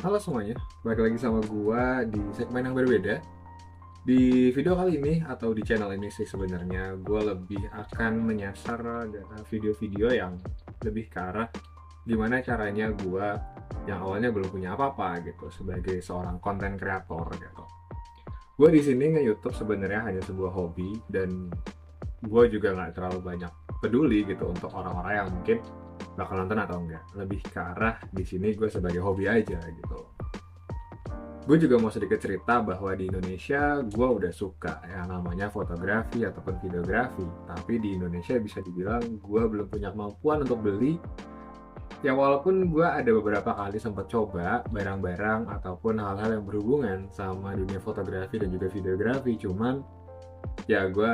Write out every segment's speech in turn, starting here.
Halo semuanya, balik lagi sama gua di segmen yang berbeda. Di video kali ini atau di channel ini sih sebenarnya gua lebih akan menyasar video-video yang lebih ke arah gimana caranya gua yang awalnya belum punya apa-apa gitu sebagai seorang konten kreator gitu. Gua di sini nge-YouTube sebenarnya hanya sebuah hobi dan gua juga nggak terlalu banyak peduli gitu untuk orang-orang yang mungkin bakal nonton atau enggak. Lebih ke arah di sini gue sebagai hobi aja gitu. Gue juga mau sedikit cerita bahwa di Indonesia gue udah suka yang namanya fotografi ataupun videografi. Tapi di Indonesia bisa dibilang gue belum punya kemampuan untuk beli. Ya walaupun gue ada beberapa kali sempat coba barang-barang ataupun hal-hal yang berhubungan sama dunia fotografi dan juga videografi. Cuman ya gue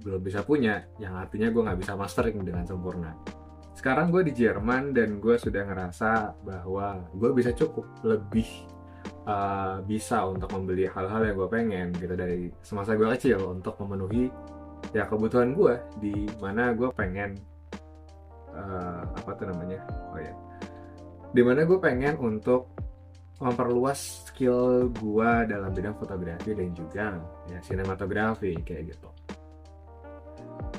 belum bisa punya, yang artinya gue nggak bisa mastering dengan sempurna. Sekarang gue di Jerman dan gue sudah ngerasa bahwa gue bisa cukup lebih bisa untuk membeli hal-hal yang gue pengen gitu dari semasa gue kecil untuk memenuhi ya kebutuhan gue di mana gue pengen apa tuh namanya di mana gue pengen untuk memperluas skill gue dalam bidang fotografi dan juga ya sinematografi kayak gitu.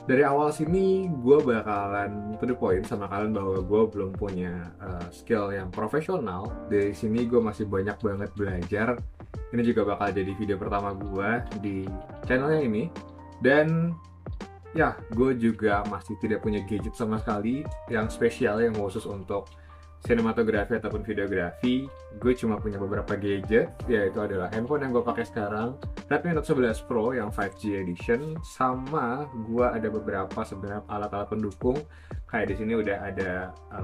Dari awal sini gue bakalan to the point sama kalian bahwa gue belum punya skill yang profesional. Dari sini gue masih banyak banget belajar. Ini juga bakal jadi video pertama gue di channelnya ini. Dan ya, gue juga masih tidak punya gadget sama sekali yang spesial yang khusus untuk sinematografi ataupun videografi. Gue cuma punya beberapa gadget, yaitu adalah handphone yang gue pakai sekarang, Redmi Note 11 Pro yang 5G edition, sama gue ada beberapa sebenarnya alat-alat pendukung. Kayak di sini udah ada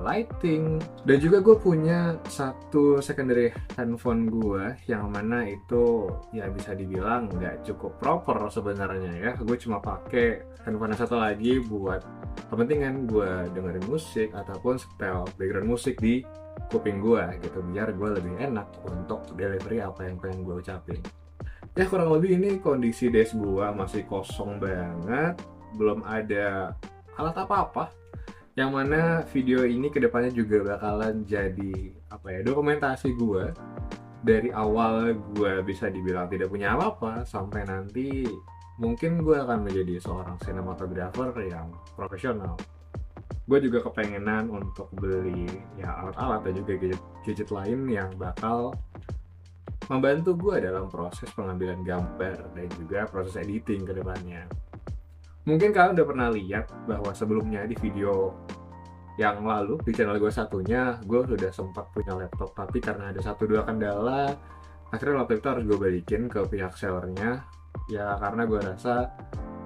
lighting, dan juga gue punya satu secondary handphone gue yang mana itu ya bisa dibilang nggak cukup proper sebenarnya ya. Gue cuma pakai handphone yang satu lagi buat kepentingan gue dengerin musik ataupun setel background musik di kuping gue gitu, biar gue lebih enak untuk delivery apa yang pengen gue ucapin. Ya kurang lebih ini kondisi desk gue masih kosong banget, belum ada alat apa-apa, yang mana video ini kedepannya juga bakalan jadi dokumentasi gue dari awal gue bisa dibilang tidak punya apa-apa sampai nanti mungkin gue akan menjadi seorang sinematografer yang profesional. Gue juga kepengenan untuk beli ya alat-alat dan juga gadget lain yang bakal membantu gue dalam proses pengambilan gambar dan juga proses editing ke depannya. Mungkin kalian udah pernah lihat bahwa sebelumnya di video yang lalu di channel gue satunya, gue sudah sempat punya laptop, tapi karena ada satu dua kendala akhirnya laptop itu harus gue balikin ke pihak sellernya. Ya karena gue rasa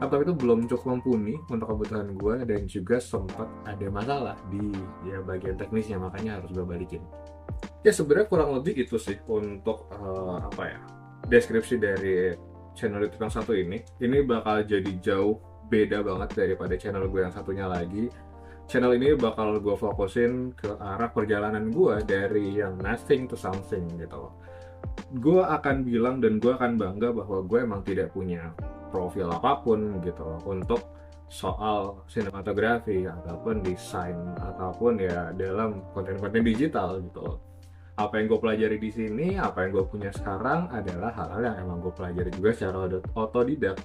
laptop itu belum cukup mumpuni untuk kebutuhan gue dan juga sempat ada masalah di ya bagian teknisnya, makanya harus gue balikin. Ya sebenarnya kurang lebih itu sih untuk deskripsi dari channel YouTube yang satu ini. Ini bakal jadi jauh beda banget daripada channel gue yang satunya lagi. Channel ini bakal gue fokusin ke arah perjalanan gue dari yang nothing to something gitu. Gue akan bilang dan gue akan bangga bahwa gue emang tidak punya profil apapun gitu untuk soal sinematografi ataupun desain ataupun ya dalam konten-konten digital gitu. Apa yang gue pelajari di sini, apa yang gue punya sekarang adalah hal-hal yang emang gue pelajari juga secara otodidak.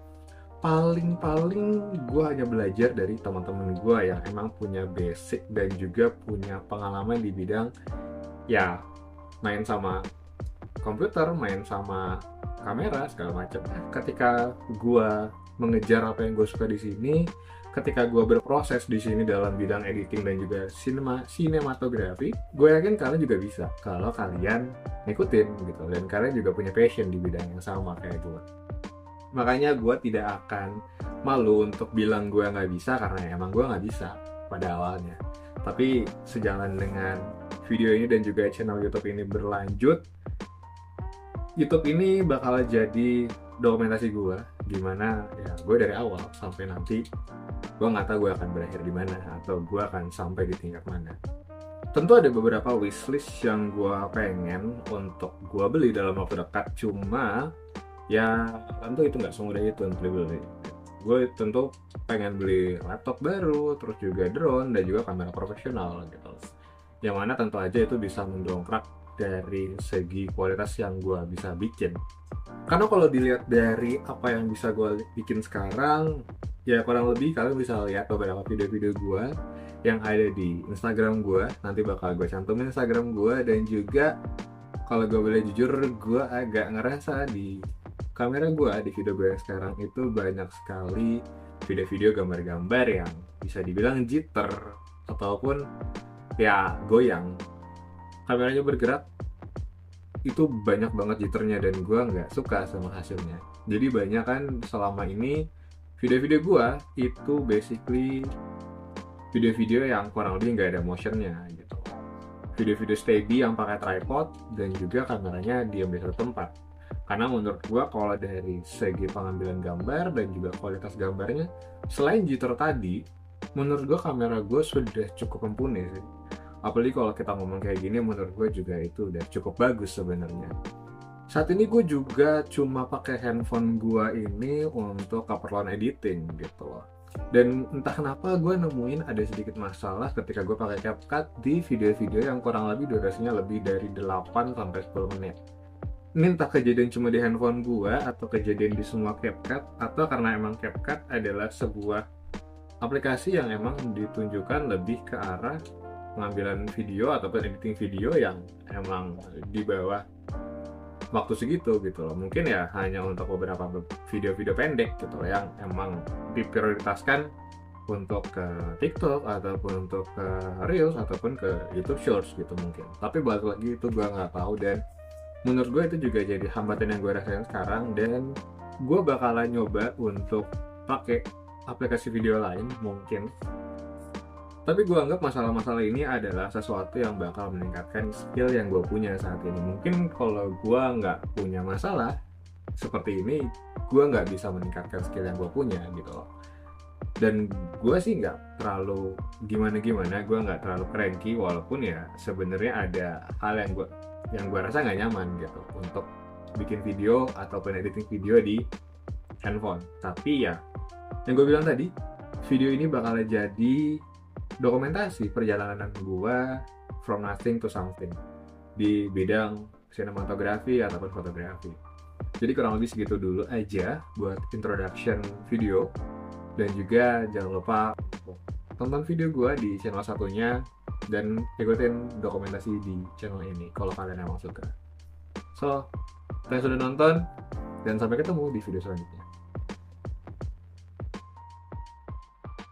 Paling-paling gue hanya belajar dari teman-teman gue yang emang punya basic dan juga punya pengalaman di bidang ya main sama komputer, main sama kamera segala macam. Ketika gue mengejar apa yang gue suka di sini, ketika gue berproses di sini dalam bidang editing dan juga sinematografi, gue yakin kalian juga bisa kalau kalian ngikutin gitu dan kalian juga punya passion di bidang yang sama kayak gue. Makanya gue tidak akan malu untuk bilang gue nggak bisa, karena emang gue nggak bisa pada awalnya. Tapi sejalan dengan video ini dan juga channel YouTube ini berlanjut, YouTube ini bakal jadi dokumentasi gue, gimana ya gue dari awal sampai nanti gue nggak tahu gue akan berakhir di mana atau gue akan sampai di tingkat mana. Tentu ada beberapa wishlist yang gue pengen untuk gue beli dalam waktu dekat, cuma ya tentu itu nggak semudah itu untuk dibeli. Gue tentu pengen beli laptop baru, terus juga drone dan juga kamera profesional gitu, yang mana tentu aja itu bisa mendongkrak dari segi kualitas yang gue bisa bikin. Karena kalau dilihat dari apa yang bisa gue bikin sekarang, ya kurang lebih kalian bisa lihat beberapa video-video gue yang ada di Instagram gue. Nanti bakal gue cantumin Instagram gue, dan juga kalau gue boleh jujur, gue agak ngerasa di kamera gue, di video gue yang sekarang itu banyak sekali video-video gambar-gambar yang bisa dibilang jitter ataupun ya goyang. Kameranya bergerak, itu banyak banget jitternya dan gue nggak suka sama hasilnya. Jadi banyak kan selama ini video-video gue itu basically video-video yang kurang lebih nggak ada motionnya gitu. Video-video steady yang pakai tripod dan juga kameranya diam di satu tempat. Karena menurut gue kalau dari segi pengambilan gambar dan juga kualitas gambarnya, selain jitter tadi, menurut gue kamera gue sudah cukup mumpuni sih. Apalagi kalau kita ngomong kayak gini, menurut gue juga itu udah cukup bagus sebenarnya. Saat ini gue juga cuma pakai handphone gue ini untuk keperluan editing gitu loh. Dan entah kenapa gue nemuin ada sedikit masalah ketika gue pakai CapCut di video-video yang kurang lebih durasinya lebih dari 8-10 menit. Ini entah kejadian cuma di handphone gue atau kejadian di semua CapCut, atau karena emang CapCut adalah sebuah aplikasi yang emang ditunjukkan lebih ke arah pengambilan video ataupun editing video yang emang di bawah waktu segitu gitu loh. Mungkin ya hanya untuk beberapa video-video pendek gitu loh yang emang diprioritaskan untuk ke TikTok ataupun untuk ke Reels ataupun ke YouTube Shorts gitu mungkin. Tapi balik lagi itu gue nggak tahu, dan menurut gue itu juga jadi hambatan yang gue rasain sekarang, dan gue bakalan nyoba untuk pakai aplikasi video lain mungkin. Tapi gue anggap masalah-masalah ini adalah sesuatu yang bakal meningkatkan skill yang gue punya saat ini. Mungkin kalau gue nggak punya masalah seperti ini, gue nggak bisa meningkatkan skill yang gue punya gitu loh. Dan gue sih nggak terlalu gimana-gimana, gue nggak terlalu cranky, walaupun ya sebenarnya ada hal yang gue rasa nggak nyaman gitu untuk bikin video ataupun editing video di handphone. Tapi ya, yang gue bilang tadi, video ini bakal jadi dokumentasi perjalanan gue from nothing to something di bidang sinematografi ataupun fotografi. Jadi kurang lebih segitu dulu aja buat introduction video, dan juga jangan lupa tonton video gue di channel satunya dan ikutin dokumentasi di channel ini kalau kalian emang suka. So, thanks sudah nonton dan sampai ketemu di video selanjutnya.